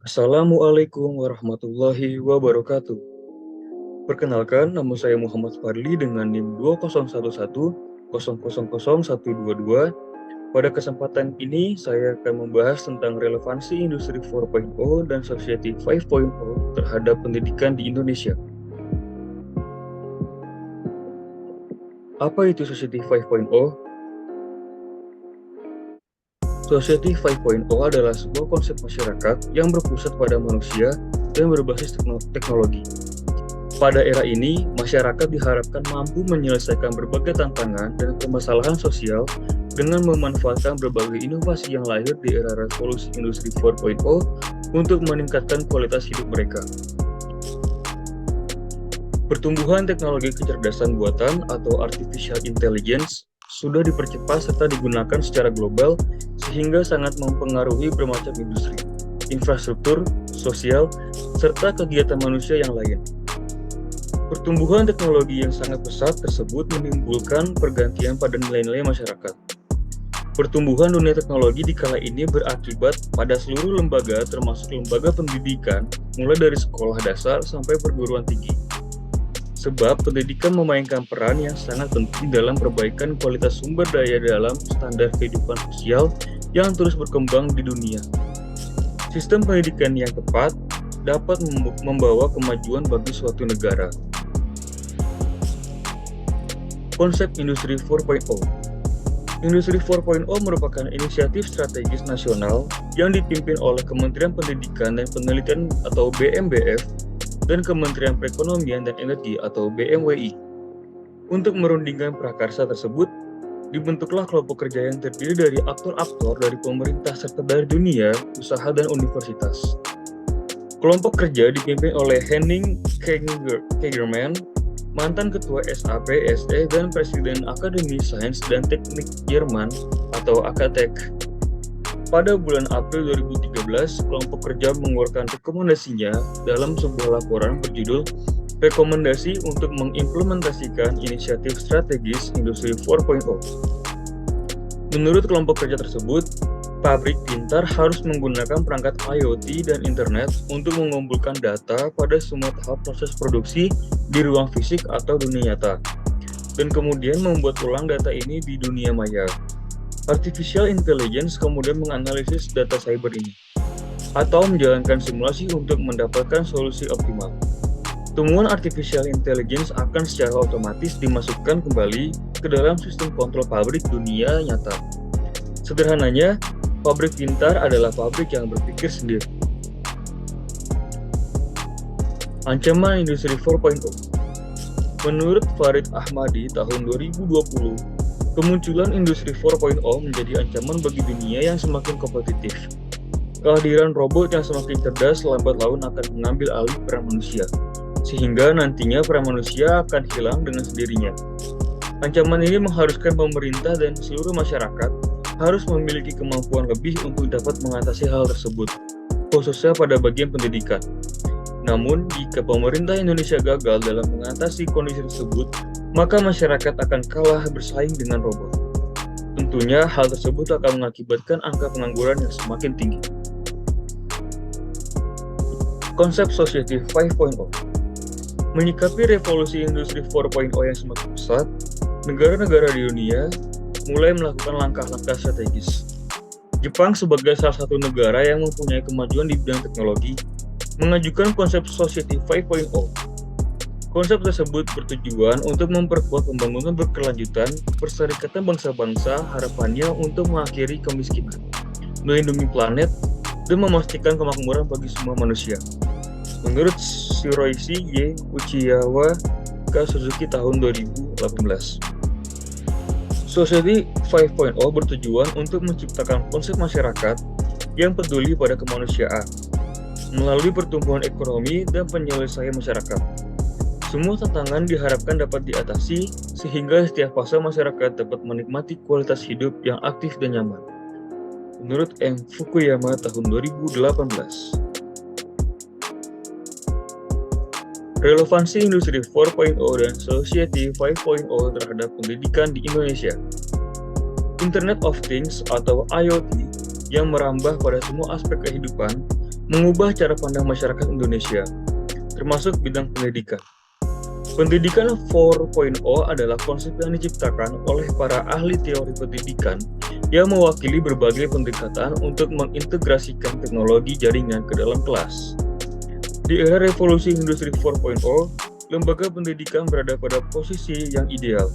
Assalamualaikum warahmatullahi wabarakatuh. Perkenalkan, nama saya Muhammad Fadli dengan NIM 201100000122. Pada kesempatan ini, saya akan membahas tentang relevansi Industri 4.0 dan Society 5.0 terhadap pendidikan di Indonesia. Apa itu Society 5.0? Society 5.0 adalah sebuah konsep masyarakat yang berpusat pada manusia dan berbasis teknologi. Pada era ini, masyarakat diharapkan mampu menyelesaikan berbagai tantangan dan permasalahan sosial dengan memanfaatkan berbagai inovasi yang lahir di era revolusi industri 4.0 untuk meningkatkan kualitas hidup mereka. Pertumbuhan teknologi kecerdasan buatan atau artificial intelligence sudah dipercepat serta digunakan secara global sehingga sangat mempengaruhi bermacam industri, infrastruktur, sosial, serta kegiatan manusia yang lain. Pertumbuhan teknologi yang sangat pesat tersebut menimbulkan pergantian pada nilai-nilai masyarakat. Pertumbuhan dunia teknologi di kala ini berakibat pada seluruh lembaga termasuk lembaga pendidikan mulai dari sekolah dasar sampai perguruan tinggi. Sebab pendidikan memainkan peran yang sangat penting dalam perbaikan kualitas sumber daya dalam standar kehidupan sosial yang terus berkembang di dunia. Sistem pendidikan yang tepat dapat membawa kemajuan bagi suatu negara. Konsep Industri 4.0. Industri 4.0 merupakan inisiatif strategis nasional yang dipimpin oleh Kementerian Pendidikan dan Penelitian atau BMBF dan Kementerian Perekonomian dan Energi atau BMWI. Untuk merundingkan prakarsa tersebut, dibentuklah kelompok kerja yang terdiri dari aktor-aktor dari pemerintah serta dari dunia, usaha, dan universitas. Kelompok kerja dipimpin oleh Henning Kagerman, mantan Ketua SAP SE dan Presiden Akademi Sains dan Teknik Jerman atau AKTEK. Pada bulan April 2013, kelompok kerja mengeluarkan rekomendasinya dalam sebuah laporan berjudul Rekomendasi untuk mengimplementasikan inisiatif strategis Industri 4.0. Menurut kelompok kerja tersebut, pabrik pintar harus menggunakan perangkat IoT dan internet untuk mengumpulkan data pada semua tahap proses produksi di ruang fisik atau dunia nyata, dan kemudian membuat ulang data ini di dunia maya. Artificial Intelligence kemudian menganalisis data cyber ini, atau menjalankan simulasi untuk mendapatkan solusi optimal. Temuan Artificial Intelligence akan secara otomatis dimasukkan kembali ke dalam sistem kontrol pabrik dunia nyata. Sederhananya, pabrik pintar adalah pabrik yang berpikir sendiri. Ancaman Industri 4.0. Menurut Farid Ahmadi tahun 2020, kemunculan Industri 4.0 menjadi ancaman bagi dunia yang semakin kompetitif. Kehadiran robot yang semakin cerdas lambat laun akan mengambil alih peran manusia, sehingga nantinya peran manusia akan hilang dengan sendirinya. Ancaman ini mengharuskan pemerintah dan seluruh masyarakat harus memiliki kemampuan lebih untuk dapat mengatasi hal tersebut, khususnya pada bagian pendidikan. Namun, jika pemerintah Indonesia gagal dalam mengatasi kondisi tersebut, maka masyarakat akan kalah bersaing dengan robot. Tentunya hal tersebut akan mengakibatkan angka pengangguran yang semakin tinggi. Konsep Society 5.0. Menyikapi revolusi industri 4.0 yang semakin pesat, negara-negara di dunia mulai melakukan langkah-langkah strategis. Jepang sebagai salah satu negara yang mempunyai kemajuan di bidang teknologi, mengajukan konsep Society 5.0. Konsep tersebut bertujuan untuk memperkuat pembangunan berkelanjutan perserikatan bangsa-bangsa, harapannya untuk mengakhiri kemiskinan, melindungi planet, dan memastikan kemakmuran bagi semua manusia. Menurut Shiroishi Y. Uchiyawa K. Suzuki tahun 2018. Society 5.0 bertujuan untuk menciptakan konsep masyarakat yang peduli pada kemanusiaan melalui pertumbuhan ekonomi dan penyelesaian masyarakat. Semua tantangan diharapkan dapat diatasi sehingga setiap fase masyarakat dapat menikmati kualitas hidup yang aktif dan nyaman. Menurut M. Fukuyama tahun 2018. Relevansi Industri 4.0 dan Society 5.0 terhadap pendidikan di Indonesia. Internet of Things atau IoT yang merambah pada semua aspek kehidupan mengubah cara pandang masyarakat Indonesia, termasuk bidang pendidikan. Pendidikan 4.0 adalah konsep yang diciptakan oleh para ahli teori pendidikan yang mewakili berbagai pendekatan untuk mengintegrasikan teknologi jaringan ke dalam kelas. Di era revolusi industri 4.0, lembaga pendidikan berada pada posisi yang ideal.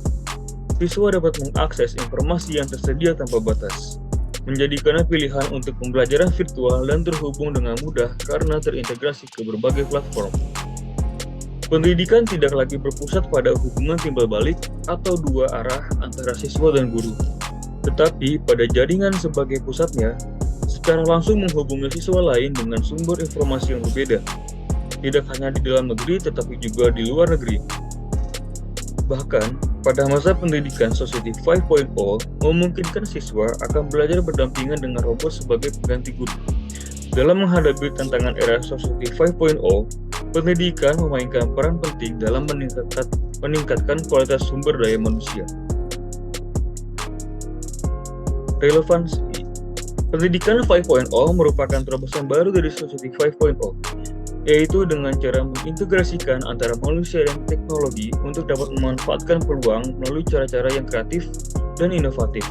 Siswa dapat mengakses informasi yang tersedia tanpa batas, menjadikannya pilihan untuk pembelajaran virtual dan terhubung dengan mudah karena terintegrasi ke berbagai platform. Pendidikan tidak lagi berpusat pada hubungan timbal balik atau dua arah antara siswa dan guru, tetapi pada jaringan sebagai pusatnya, secara langsung menghubungi siswa lain dengan sumber informasi yang berbeda, tidak hanya di dalam negeri tetapi juga di luar negeri. Bahkan, pada masa pendidikan Society 5.0 memungkinkan siswa akan belajar berdampingan dengan robot sebagai pengganti guru. Dalam menghadapi tantangan era Society 5.0, pendidikan memainkan peran penting dalam meningkatkan kualitas sumber daya manusia. Relevansi pendidikan 5.0 merupakan terobosan baru dari Society 5.0, yaitu dengan cara mengintegrasikan antara manusia dan teknologi untuk dapat memanfaatkan peluang melalui cara-cara yang kreatif dan inovatif.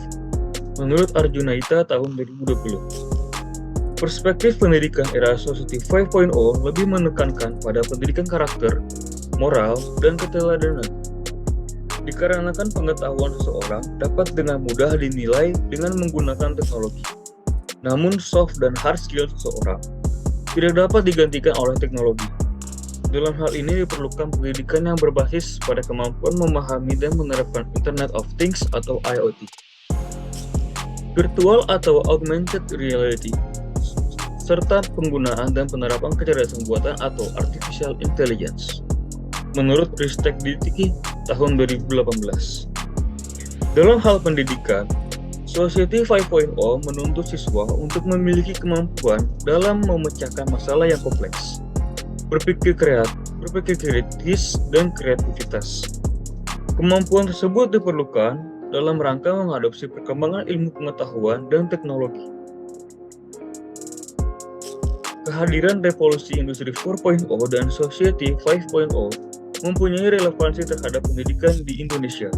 Menurut Arjunaita tahun 2020. Perspektif pendidikan era Society 5.0 lebih menekankan pada pendidikan karakter, moral, dan keteladanan. Dikarenakan pengetahuan seseorang dapat dengan mudah dinilai dengan menggunakan teknologi. Namun soft dan hard skill seseorang tidak dapat digantikan oleh teknologi. Dalam hal ini diperlukan pendidikan yang berbasis pada kemampuan memahami dan menerapkan Internet of Things atau IoT. Virtual atau augmented reality, serta penggunaan dan penerapan kecerdasan buatan atau artificial intelligence. Menurut Ristek Diki tahun 2018. Dalam hal pendidikan, Society 5.0 menuntut siswa untuk memiliki kemampuan dalam memecahkan masalah yang kompleks, berpikir kritis, dan kreativitas. Kemampuan tersebut diperlukan dalam rangka mengadopsi perkembangan ilmu pengetahuan dan teknologi. Kehadiran revolusi industri 4.0 dan Society 5.0 mempunyai relevansi terhadap pendidikan di Indonesia.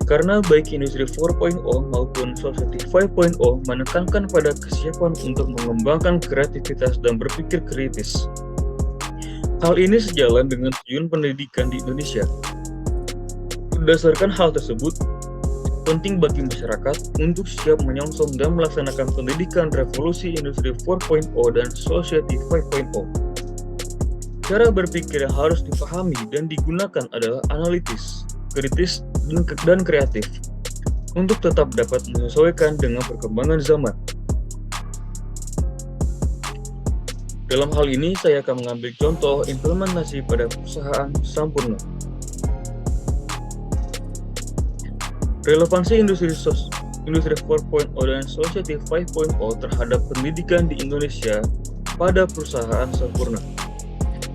Karena baik industri 4.0 maupun Society 5.0 menekankan pada kesiapan untuk mengembangkan kreativitas dan berpikir kritis. Hal ini sejalan dengan tujuan pendidikan di Indonesia. Berdasarkan hal tersebut, penting bagi masyarakat untuk siap menyongsong dan melaksanakan pendidikan revolusi industri 4.0 dan Society 5.0. Cara berpikir yang harus dipahami dan digunakan adalah analitis, kritis, dan kreatif untuk tetap dapat menyesuaikan dengan perkembangan zaman. Dalam hal ini, saya akan mengambil contoh implementasi pada perusahaan Sampurna. Relevansi industri 4.0 dan Society 5.0 terhadap pendidikan di Indonesia pada perusahaan Sampurna.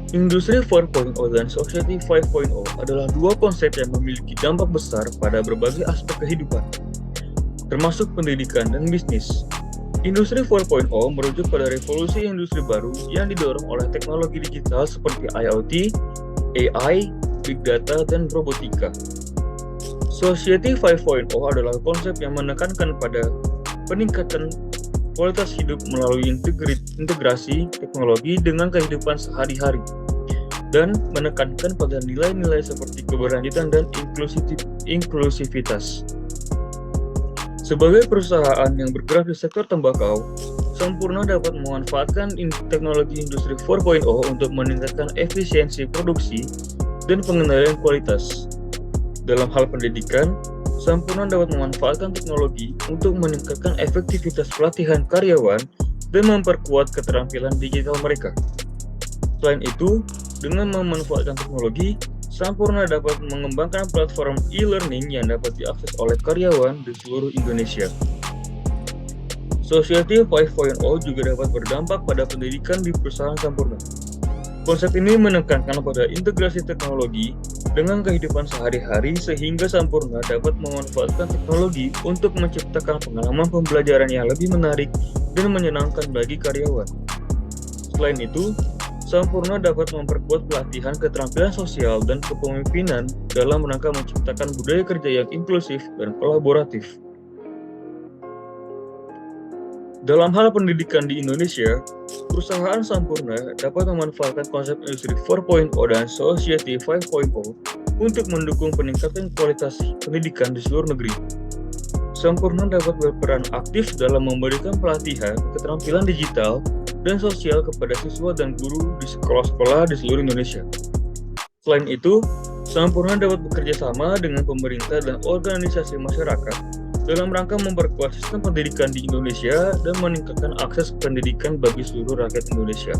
Industri 4.0 dan Society 5.0 adalah dua konsep yang memiliki dampak besar pada berbagai aspek kehidupan, termasuk pendidikan dan bisnis. Industri 4.0 merujuk pada revolusi industri baru yang didorong oleh teknologi digital seperti IoT, AI, Big Data, dan robotika. Society 5.0 adalah konsep yang menekankan pada peningkatan kualitas hidup melalui integrasi teknologi dengan kehidupan sehari-hari, dan menekankan pada nilai-nilai seperti keberlanjutan dan inklusivitas. Sebagai perusahaan yang bergerak di sektor tembakau, Sampurna dapat memanfaatkan teknologi industri 4.0 untuk meningkatkan efisiensi produksi dan pengendalian kualitas. Dalam hal pendidikan, Sampurna dapat memanfaatkan teknologi untuk meningkatkan efektivitas pelatihan karyawan dan memperkuat keterampilan digital mereka. Selain itu, dengan memanfaatkan teknologi, Sampurna dapat mengembangkan platform e-learning yang dapat diakses oleh karyawan di seluruh Indonesia. Society 5.0 juga dapat berdampak pada pendidikan di perusahaan Sampurna. Konsep ini menekankan pada integrasi teknologi dengan kehidupan sehari-hari sehingga Sampurna dapat memanfaatkan teknologi untuk menciptakan pengalaman pembelajaran yang lebih menarik dan menyenangkan bagi karyawan. Selain itu, Sampurna dapat memperkuat pelatihan keterampilan sosial dan kepemimpinan dalam rangka menciptakan budaya kerja yang inklusif dan kolaboratif. Dalam hal pendidikan di Indonesia, perusahaan Sampurna dapat memanfaatkan konsep Industri 4.0 dan Society 5.0 untuk mendukung peningkatan kualitas pendidikan di seluruh negeri. Sampurna dapat berperan aktif dalam memberikan pelatihan keterampilan digital dan sosial kepada siswa dan guru di sekolah-sekolah di seluruh Indonesia. Selain itu, Sampurna dapat bekerja sama dengan pemerintah dan organisasi masyarakat dalam rangka memperkuat sistem pendidikan di Indonesia dan meningkatkan akses pendidikan bagi seluruh rakyat Indonesia.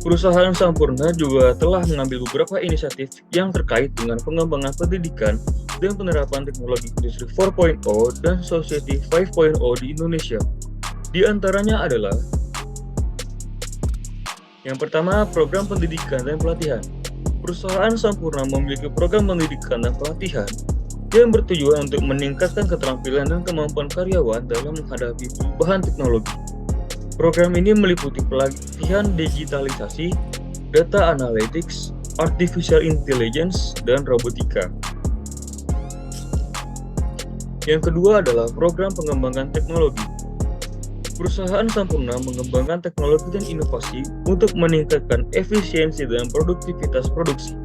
Perusahaan Sampurna juga telah mengambil beberapa inisiatif yang terkait dengan pengembangan pendidikan dan penerapan teknologi Industri 4.0 dan Society 5.0 di Indonesia. Di antaranya adalah yang pertama, program pendidikan dan pelatihan. Perusahaan Sampurna memiliki program pendidikan dan pelatihan yang bertujuan untuk meningkatkan keterampilan dan kemampuan karyawan dalam menghadapi perubahan teknologi. Program ini meliputi pelatihan digitalisasi, data analytics, artificial intelligence, dan robotika. Yang kedua adalah program pengembangan teknologi. Perusahaan Sampurna mengembangkan teknologi dan inovasi untuk meningkatkan efisiensi dan produktivitas produksi.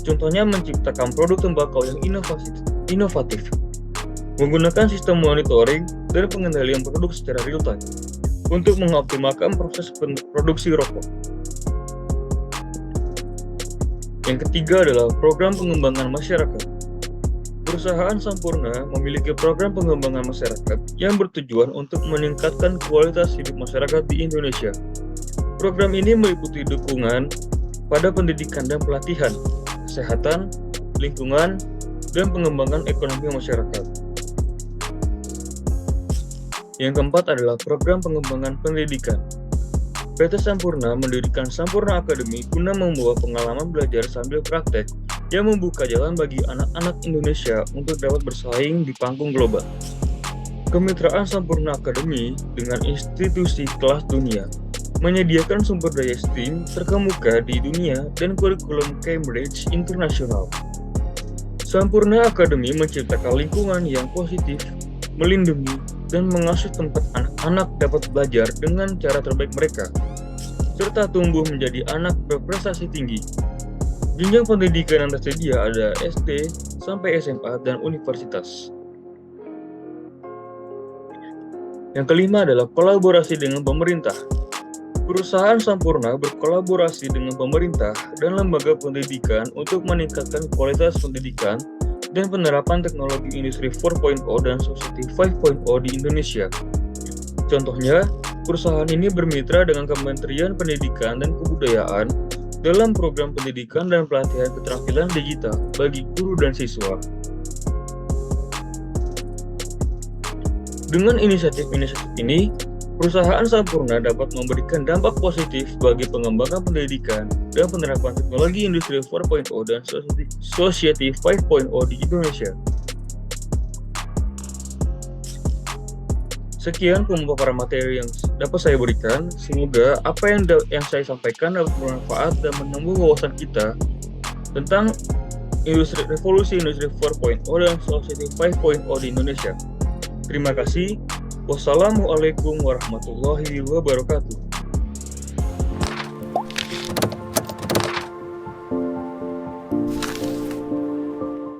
Contohnya menciptakan produk tembakau yang inovatif, menggunakan sistem monitoring dan pengendalian produk secara real-time untuk mengoptimalkan proses produksi rokok. Yang ketiga adalah program pengembangan masyarakat. Perusahaan Sampurna memiliki program pengembangan masyarakat yang bertujuan untuk meningkatkan kualitas hidup masyarakat di Indonesia. Program ini meliputi dukungan pada pendidikan dan pelatihan, kesehatan, lingkungan, dan pengembangan ekonomi masyarakat. Yang keempat adalah program pengembangan pendidikan. PT Sampurna mendirikan Sampurna Academy guna membawa pengalaman belajar sambil praktek yang membuka jalan bagi anak-anak Indonesia untuk dapat bersaing di panggung global. Kemitraan Sampurna Academy dengan institusi kelas dunia menyediakan sumber daya STEAM terkemuka di dunia dan kurikulum Cambridge International. Sampurna Academy menciptakan lingkungan yang positif, melindungi, dan mengasuh tempat anak-anak dapat belajar dengan cara terbaik mereka, serta tumbuh menjadi anak berprestasi tinggi. Jenjang pendidikan yang tersedia ada SD sampai SMA dan universitas. Yang kelima adalah kolaborasi dengan pemerintah. Perusahaan Sampurna berkolaborasi dengan pemerintah dan lembaga pendidikan untuk meningkatkan kualitas pendidikan dan penerapan teknologi Industri 4.0 dan Society 5.0 di Indonesia. Contohnya, perusahaan ini bermitra dengan Kementerian Pendidikan dan Kebudayaan dalam program pendidikan dan pelatihan keterampilan digital bagi guru dan siswa. Dengan inisiatif-inisiatif ini, perusahaan Sampurna dapat memberikan dampak positif bagi pengembangan pendidikan dan penerapan teknologi Industri 4.0 dan Society 5.0 di Indonesia. Sekian pemaparan materi yang dapat saya berikan. Semoga apa yang saya sampaikan dapat bermanfaat dan menambah wawasan kita tentang revolusi Industri 4.0 dan Society 5.0 di Indonesia. Terima kasih. Wassalamualaikum warahmatullahi wabarakatuh.